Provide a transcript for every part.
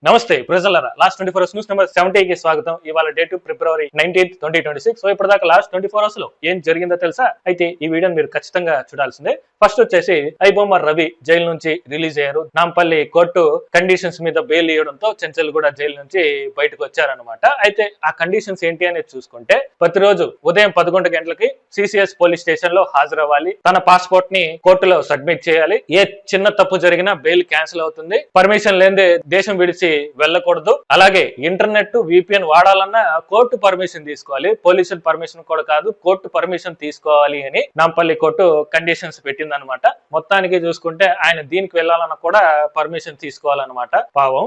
నమస్తే ప్రజలరా, last 24 hours news number 70 కి స్వాగతం. ఇవాళ డేట్ ఫిబ్రవరి 19, 2026. సో ఇప్పటిదాకా లాస్ట్ 24 అవర్స్ లో ఏం జరిగిందో తెలుసా? అయితే ఈ వీడియోని మీరు ఖచ్చితంగా చూడాల్సిందే. ఫస్ట్ వచ్చేసి ఐబొమ్మర్ రవి జైలు నుంచి రిలీజ్ అయ్యారు. నాంపల్లి కోర్టు కండిషన్స్ మీద బెయిల్ ఇవ్వడంతో చెంచల్గూడ జైలు నుంచి బయటకు వచ్చారనమాట. అయితే ఆ కండిషన్స్ ఏంటి అనేది చూసుకుంటే, ప్రతిరోజు ఉదయం 11 గంటలకి సిసిఎస్ పోలీస్ స్టేషన్ లో హాజరవ్వాలి. తన పాస్పోర్ట్ ని కోర్టులో సబ్మిట్ చేయాలి. ఏ చిన్న తప్పు జరిగినా బెయిల్ క్యాన్సిల్ అవుతుంది. పర్మిషన్ లేనిదే దేశం విడిచి వెళ్ళకూడదు. అలాగే ఇంటర్నెట్ విపిఎన్ వాడాలన్నా కోర్టు పర్మిషన్ తీసుకోవాలి. పోలీసుల పర్మిషన్ కూడా కాదు, కోర్టు పర్మిషన్ తీసుకోవాలి అని నాంపల్లి కోర్టు కండిషన్స్ పెట్టిందనమాట. మొత్తానికి చూసుకుంటే ఆయన దీనికి వెళ్ళాలన్నా కూడా పర్మిషన్ తీసుకోవాలన్నమాట పావం.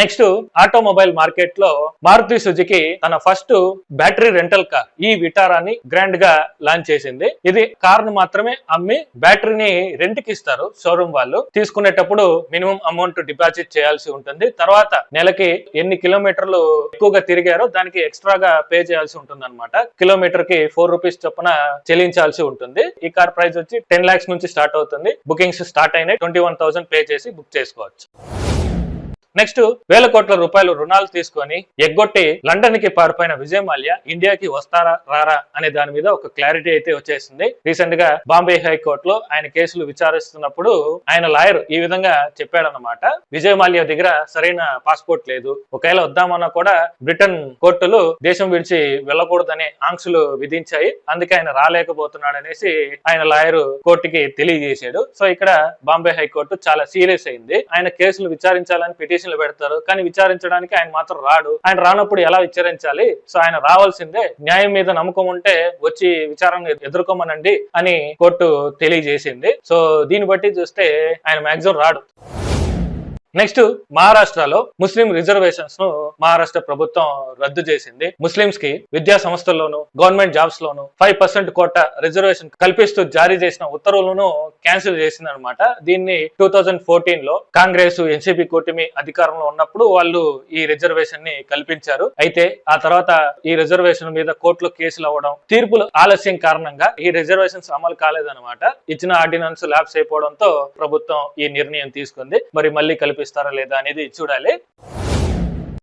నెక్స్ట్ ఆటోమొబైల్ మార్కెట్ లో మారుతి సుజుకి తన ఫస్ట్ బ్యాటరీ రెంటల్ కార్ ఈ విటారాని గ్రాండ్ గా లాంచ్ చేసింది. ఇది కార్ ను మాత్రమే అమ్మి బ్యాటరీని రెంట్ కి ఇస్తారు షోరూమ్ వాళ్ళు. తీసుకునేటప్పుడు మినిమం అమౌంట్ డిపాజిట్ చేయాల్సి ఉంటుంది. తర్వాత నెలకి ఎన్ని కిలోమీటర్లు ఎక్కువగా తిరిగారో దానికి ఎక్స్ట్రాగా పే చేయాల్సి ఉంటుంది అనమాట. కిలోమీటర్ కి 4 రూపీస్ చొప్పున చెల్లించాల్సి ఉంటుంది. ఈ కార్ ప్రైస్ వచ్చి 10 lakhs నుంచి స్టార్ట్ అవుతుంది. బుకింగ్స్ స్టార్ట్ అయినాయి. 21,000 పే చేసి బుక్ చేసుకోవచ్చు. నెక్స్ట్ 1,000 కోట్ల రూపాయలు రుణాలు తీసుకొని ఎగ్గొట్టి లండన్ కి పారిపోయిన విజయ్ మాల్యా ఇండియాకి వస్తారా రారా అనే దాని మీద ఒక క్లారిటీ అయితే వచ్చేసింది. రీసెంట్ గా బాంబే హైకోర్టులో ఆయన కేసులు విచారిస్తున్నప్పుడు ఆయన లాయర్ ఈ విధంగా చెప్పాడనమాట. విజయ్ మాల్యా దగ్గర సరైన పాస్పోర్ట్ లేదు, ఒకవేళ వద్దామన్నా కూడా బ్రిటన్ కోర్టులు దేశం విడిచి వెళ్ళకూడదనే ఆంక్షలు విధించాయి, అందుకే ఆయన రాలేకపోతున్నాడు అనేసి ఆయన లాయర్ కోర్టుకి తెలియజేశాడు. సో ఇక్కడ బాంబే హైకోర్టు చాలా సీరియస్ అయింది. ఆయన కేసులు విచారించాలని పిటిషన్ పెడతారు, కానీ విచారించడానికి ఆయన మాత్రం రాడు. ఆయన రానప్పుడు ఎలా విచారించాలి? సో ఆయన రావాల్సిందే. న్యాయం మీద నమ్మకం ఉంటే వచ్చి విచారణ ఎదుర్కోమనండి అని కోర్టు తెలియజేసింది. సో దీన్ని బట్టి చూస్తే ఆయన మాక్సిమం రాడు. నెక్స్ట్ మహారాష్ట్రలో ముస్లిం రిజర్వేషన్స్ ను మహారాష్ట్ర ప్రభుత్వం రద్దు చేసింది. ముస్లింస్ కి విద్యా సంస్థల్లోను గవర్నమెంట్ జాబ్స్ లోను 5% కోట రిజర్వేషన్ కల్పిస్తూ జారీ చేసిన ఉత్తర్వులను క్యాన్సిల్ చేసింది అనమాట. దీన్ని 2014 లో కాంగ్రెస్ ఎన్సీపీ కూటమి అధికారంలో ఉన్నప్పుడు వాళ్ళు ఈ రిజర్వేషన్ ని కల్పించారు. అయితే ఆ తర్వాత ఈ రిజర్వేషన్ మీద కోర్టులో కేసులు అవ్వడం, తీర్పులు ఆలస్యం కారణంగా ఈ రిజర్వేషన్స్ అమలు కాలేదన్నమాట. ఇచ్చిన ఆర్డినెన్స్ ల్యాప్స్ అయిపోవడంతో ప్రభుత్వం ఈ నిర్ణయం తీసుకుంది. మరి మళ్ళీ కల్పిస్తారా లేదా అనేది చూడాలి.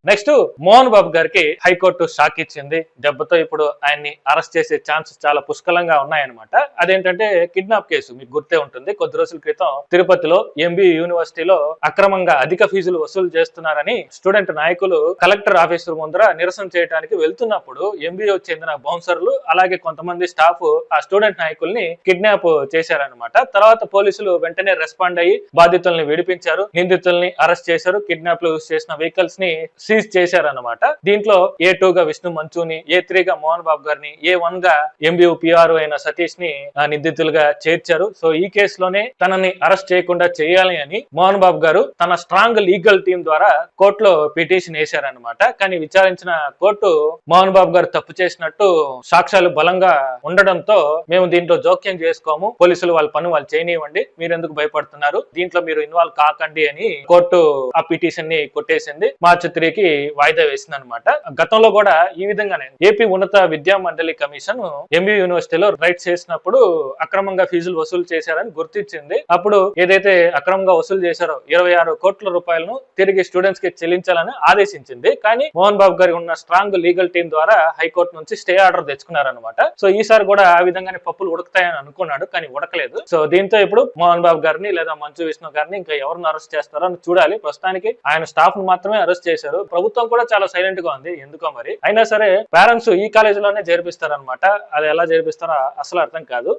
నెక్స్ట్ మోహన్ బాబు గారికి హైకోర్టు షాక్ ఇచ్చింది. దెబ్బతో ఇప్పుడు ఆయన్ని అరెస్ట్ చేసే ఛాన్సెస్ చాలా పుష్కలంగా ఉన్నాయన్నమాట. అదేంటంటే కిడ్నాప్ కేసు మీకు గుర్తే ఉంటుంది. కొద్ది రోజుల క్రితం తిరుపతిలో ఎంబీయూ యూనివర్సిటీలో అక్రమంగా అధిక ఫీజులు వసూలు చేస్తున్నారని స్టూడెంట్ నాయకులు కలెక్టర్ ఆఫీసు ముందర నిరసన చేయడానికి వెళ్తున్నప్పుడు ఎంబీయూ చెందిన బౌన్సర్లు అలాగే కొంతమంది స్టాఫ్ ఆ స్టూడెంట్ నాయకుల్ని కిడ్నాప్ చేశారనమాట. తర్వాత పోలీసులు వెంటనే రెస్పాండ్ అయ్యి బాధితుల్ని విడిపించారు, నిందితుల్ని అరెస్ట్ చేశారు, కిడ్నాప్ లో యూజ్ చేసిన వెహికల్స్ ని సీజ్ చేశారన్నమాట. దీంట్లో A2 గా విష్ణు మంచుని, A3 గా మోహన్ బాబు గారిని, A1 గా ఎంబీయూ పిఆర్ అయిన సతీష్ ని నిందితులుగా చేర్చారు. సో ఈ కేసులోనే తనని అరెస్ట్ చేయకుండా చేయాలి అని మోహన్ బాబు గారు తన స్ట్రాంగ్ లీగల్ టీం ద్వారా కోర్టులో పిటిషన్ వేశారనమాట. కానీ విచారించిన కోర్టు మోహన్ బాబు గారు తప్పు చేసినట్టు సాక్ష్యాలు బలంగా ఉండడంతో మేము దీంట్లో జోక్యం చేసుకోము, పోలీసులు వాళ్ళ పని వాళ్ళు చేయనివ్వండి, మీరెందుకు భయపడుతున్నారు, దీంట్లో మీరు ఇన్వాల్వ్ కాకండి అని కోర్టు ఆ పిటిషన్ ని కొట్టేసింది. మార్చి 3కి వాయిదా వేసింది అనమాట. గతంలో కూడా ఈ విధంగానే ఏపీ ఉన్నత విద్యా మండలి కమిషన్ ఎంబీయూ యూనివర్సిటీలో రైట్స్ చేసినప్పుడు అక్రమంగా ఫీజులు వసూలు చేశారని గుర్తించింది. అప్పుడు ఏదైతే అక్రమంగా వసూలు చేశారో 26 కోట్ల రూపాయలను తిరిగి స్టూడెంట్స్ కి చెల్లించాలని ఆదేశించింది. కానీ మోహన్ బాబు గారి ఉన్న స్ట్రాంగ్ లీగల్ టీం ద్వారా హైకోర్టు నుంచి స్టే ఆర్డర్ తెచ్చుకున్నారనమాట. సో ఈసారి కూడా ఆ విధంగానే పప్పులు ఉడకతాయని అనుకున్నాడు, కానీ ఉడకలేదు. సో దీంతో ఇప్పుడు మోహన్ బాబు గారిని లేదా మంచు విష్ణు గారిని ఇంకా ఎవరిని అరెస్ట్ చేస్తారో అని చూడాలి. ప్రస్తుతానికి ఆయన స్టాఫ్ ను మాత్రమే అరెస్ట్ చేశారు. ప్రభుత్వం కూడా చాలా సైలెంట్ గా ఉంది, ఎందుకో మరి. అయినా సరే పేరెంట్స్ ఈ కాలేజీలోనే చేర్పిస్తారనమాట. అది ఎలా చేర్పిస్తారో అసలు అర్థం కాదు.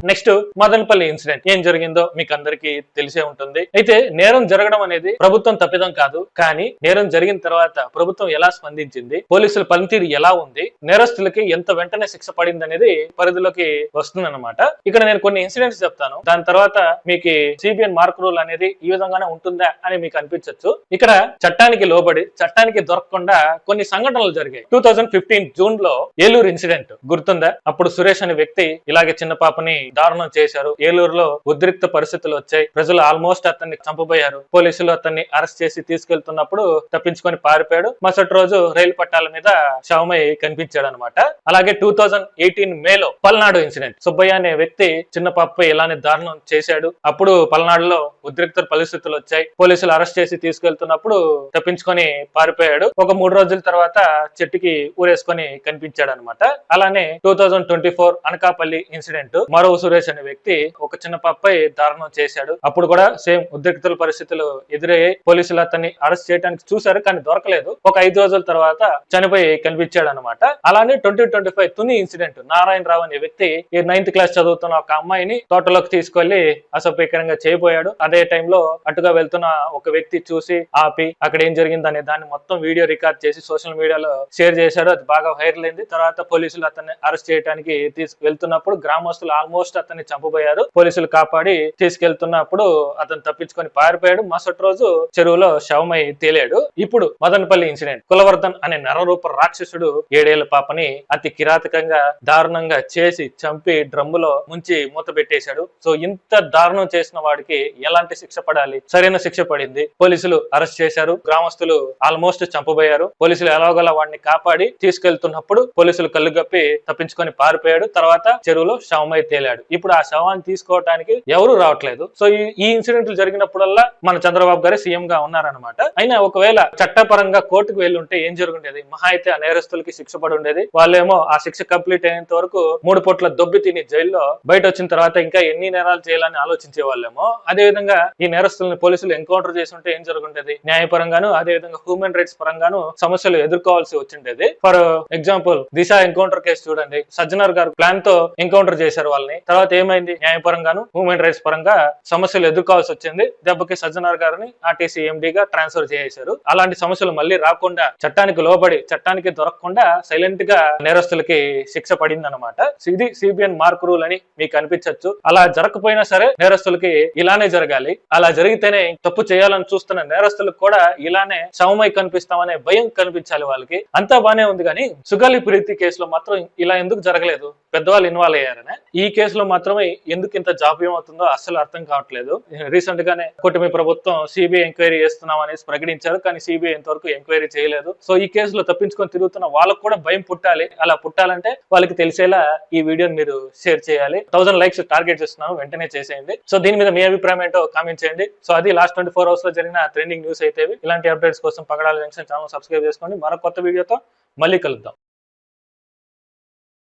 నెక్స్ట్ మదనపల్లి ఇన్సిడెంట్ ఏం జరిగిందో మీకు అందరికీ తెలిసే ఉంటుంది. అయితే నేరం జరగడం అనేది ప్రభుత్వం తప్పిదం కాదు, కానీ నేరం జరిగిన తర్వాత ప్రభుత్వం ఎలా స్పందించింది, పోలీసుల పనితీరు ఎలా ఉంది, నేరస్తులకి ఎంత వెంటనే శిక్ష పడింది అనేది పరిధిలోకి వస్తుందన్నమాట. ఇక్కడ నేను కొన్ని ఇన్సిడెంట్స్ చెప్తాను, దాని తర్వాత మీకు సిబిఎన్ మార్క్ రూల్ అనేది ఈ విధంగానే ఉంటుందా అని మీకు అనిపించవచ్చు. ఇక్కడ చట్టానికి లోబడి చట్టానికి దొరకకుండా కొన్ని సంఘటనలు జరిగాయి. 2015 జూన్ లో ఏలూరు ఇన్సిడెంట్ గుర్తుందా? అప్పుడు సురేష్ అనే వ్యక్తి ఇలాగే చిన్న పాపని దారుణం చేశారు. ఏలూరులో ఉద్రిక్త పరిస్థితులు వచ్చాయి. ప్రజలు ఆల్మోస్ట్ అతన్ని చంపబోయారు. పోలీసులు అతన్ని అరెస్ట్ చేసి తీసుకెళ్తున్నప్పుడు తప్పించుకొని పారిపోయాడు. మరుసటి రోజు రైలు పట్టాల మీద శవమై కనిపించాడు అనమాట. అలాగే 2018 మేలో పల్నాడు ఇన్సిడెంట్. సుబ్బయ్య అనే వ్యక్తి చిన్న పాపపై ఇలానే దారుణం చేశాడు. అప్పుడు పల్నాడులో ఉద్రిక్త పరిస్థితులు వచ్చాయి. పోలీసులు అరెస్ట్ చేసి తీసుకెళ్తున్నప్పుడు తప్పించుకొని పారిపోయాడు. ఒక 3 రోజుల తర్వాత చెట్టుకి ఊరేసుకొని కనిపించాడు అనమాట. అలానే 2024 అనకాపల్లి ఇన్సిడెంట్. మరో సురేష్ అనే వ్యక్తి ఒక చిన్న పాపపై దారుణం చేశాడు. అప్పుడు కూడా సేమ్ ఉద్రిక్తుల పరిస్థితులు ఎదురయ్యాయి. పోలీసులు అతన్ని అరెస్ట్ చేయడానికి చూశారు, కానీ దొరకలేదు. ఒక 5 రోజుల తర్వాత చనిపోయి కనిపించాడు అనమాట. అలానే 2025 తుని ఇన్సిడెంట్. నారాయణరావు అనే వ్యక్తి ఈ 9th క్లాస్ చదువుతున్న ఒక అమ్మాయిని తోటలోకి తీసుకెళ్లి అసభ్యకరంగా చేయబోయాడు. అదే టైంలో అటుగా వెళ్తున్న ఒక వ్యక్తి చూసి ఆపి అక్కడ ఏం జరిగిందనే దాన్ని మొత్తం వీడియో రికార్డ్ చేసి సోషల్ మీడియాలో షేర్ చేశాడు. అది బాగా వైరల్ అయింది. తర్వాత పోలీసులు అతన్ని అరెస్ట్ చేయడానికి వెళ్తున్నప్పుడు గ్రామస్తులు ఆల్మోస్ట్ అతన్ని చంపబోయారు. పోలీసులు కాపాడి తీసుకెళ్తున్నప్పుడు అతను తప్పించుకొని పారిపోయాడు. మరుసటి రోజు చెరువులో శవమై తేలాడు. ఇప్పుడు మదనపల్లి ఇన్సిడెంట్. కులవర్ధన్ అనే నరరూప రాక్షసుడు 7 ఏళ్ల పాపని అతి కిరాతకంగా దారుణంగా చేసి చంపి డ్రమ్ములో ముంచి మూత పెట్టేశాడు. సో ఇంత దారుణం చేసిన వాడికి ఎలాంటి శిక్ష పడాలి? సరైన శిక్ష పడింది. పోలీసులు అరెస్ట్ చేశారు. గ్రామస్తులు ఆల్మోస్ట్ చంపబోయారు. పోలీసులు ఎలాగోలా వాడిని కాపాడి తీసుకెళ్తున్నప్పుడు పోలీసులు కళ్ళు గప్పి తప్పించుకొని పారిపోయాడు. తర్వాత చెరువులో శవమై తేలాడు. ఇప్పుడు ఆ శవాన్ని తీసుకోవడానికి ఎవరు రావట్లేదు. సో ఈ ఇన్సిడెంట్లు జరిగినప్పుడల్లా మన చంద్రబాబు గారే సీఎం గా ఉన్నారనమాట. అయినా ఒకవేళ చట్టపరంగా కోర్టుకు వెళ్ళి ఉంటే ఏం జరుగుండేది? మహా అయితే ఆ నేరస్తులకి శిక్ష పడి ఉండేది. వాళ్ళేమో ఆ శిక్ష కంప్లీట్ అయ్యేంత వరకు 3 పూట్ల దొబ్బి తిని జైల్లో బయట వచ్చిన తర్వాత ఇంకా ఎన్ని నేరాలు చేయాలని ఆలోచించే వాళ్ళేమో. అదే విధంగా ఈ నేరస్తులను పోలీసులు ఎన్కౌంటర్ చేసి ఉంటే ఏం జరుగుండేది? న్యాయపరంగాను అదే విధంగా హ్యూమన్ రైట్స్ పరంగాను సమస్యలు ఎదుర్కోవాల్సి వచ్చిండేది. For example Disha encounter case చూడండి. సజ్జనర్ గారు ప్లాన్ తో ఎన్కౌంటర్ చేశారు వాళ్ళని. తర్వాత ఏమైంది? న్యాయపరంగాను హ్యూమన్ రైట్స్ పరంగా సమస్యలు ఎదుర్కోవాల్సి వచ్చింది. దెబ్బకి సజ్జనర్ గారిని ఆర్టీసీ ఎండీగా ట్రాన్స్ఫర్ చేశారు. అలాంటి సమస్యలు మళ్ళీ రాకుండా చట్టానికి లోబడి చట్టానికి దొరకకుండా సైలెంట్ గా నేరస్తులకి శిక్ష పడింది అనమాట. ఇది సిబిఎన్ మార్క్ రూల్ అని మీకు అనిపించవచ్చు. అలా జరగకపోయినా సరే నేరస్తులకి ఇలానే జరగాలి. అలా జరిగితేనే తప్పు చేయాలని చూస్తున్న నేరస్తులకు కూడా ఇలానే శవమై కనిపిస్తామనే భయం కనిపించాలి వాళ్ళకి. అంతా బానే ఉంది కానీ సుగాలి ప్రీతి కేసులో మాత్రం ఇలా ఎందుకు జరగలేదు? పెద్దవాళ్ళు ఇన్వాల్వ్ అయ్యారనే. ఈ కేసులో మాత్రమే ఎందుకు ఇంత జాప్యం అవుతుందో అస్సలు అర్థం కావట్లేదు. రీసెంట్ గానే కూటమి ప్రభుత్వం సిబిఐ ఎంక్వైరీ చేస్తున్నాం అనేసి ప్రకటించారు, కానీ సిబిఐ ఇంతవరకు ఎంక్వైరీ చేయలేదు. సో ఈ కేసులో తప్పించుకొని తిరుగుతున్న వాళ్ళకు కూడా భయం పుట్టాలి. అలా పుట్టాలంటే వాళ్ళకి తెలిసేలా ఈ వీడియోని మీరు షేర్ చేయాలి. 1000 లైక్స్ టార్గెట్ చేస్తున్నాను, వెంటనే చేసేయండి. సో దీని మీద మీ అభిప్రాయం ఏంటో కామెంట్ చేయండి. సో అది లాస్ట్ 24 అవర్స్ లో జరిగిన ట్రెండింగ్ న్యూస్ అయితే. ఇలాంటి అప్డేట్స్ కోసం పగడాల జంక్షన్ ఛానల్ సబ్స్క్రైబ్ చేసుకోండి. మరో కొత్త వీడియోతో మళ్ళీ కలుద్దాం.